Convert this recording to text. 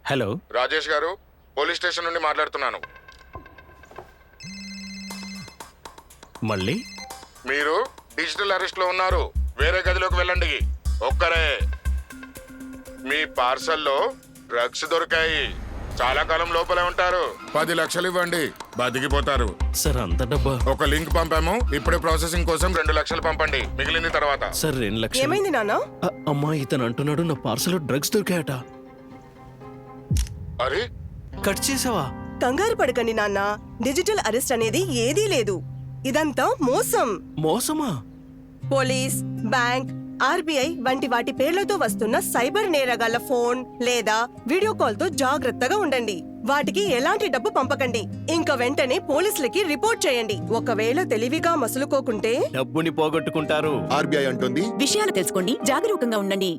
Hello Rajesh గారు, police station నుండి మాట్లాడుతున్నాను. మళ్ళీ మీరు డిజిటల్ అరెస్ట్ లో ఉన్నారు. వేరే గదిలోకి వెళ్ళండి. ఒక్కరే. మీ పార్సల్లో డ్రగ్స్ దొరికాయి. చాలా కాలం లోపలే ఉంటారు. 10 లక్షలు ఇవ్వండి, బతికిపోతారు. సార్ అంత డబ్బా? ఒక లింక్ పంపాము, ఇప్పుడే ప్రాసెసింగ్ కోసం 2 లక్షలు పంపండి, మిగిలింది తర్వాత. సార్ 2 లక్షలు. ఏమైంది నాన్న? అమ్మా, ఇతను అంటున్నాడు నా పార్సల్ డ్రగ్స్ దొరికాయట. అరే, కట్ చేసావా? కంగారు పడకండి నాన్న. డిజిటల్ అరెస్ట్ అనేది ఏదీ లేదు. ఇదంతా మోసం. మోసమా? పోలీస్, బ్యాంక్, ఆర్బీఐ వంటి వాటి పేర్లతో వస్తున్న సైబర్ నేరగాళ్ల ఫోన్ లేదా వీడియో కాల్ తో జాగ్రత్తగా ఉండండి. వాటికి ఎలాంటి డబ్బు పంపకండి. ఇంకా వెంటనే పోలీసులకి రిపోర్ట్ చేయండి. ఒకవేళ తెలివిగా మసులుకోకుంటే డబ్బుని పోగొట్టుకుంటారు. ఆర్బీఐ అంటుంది, విషయాలు తెలుసుకోండి, జాగరూకంగా ఉండండి.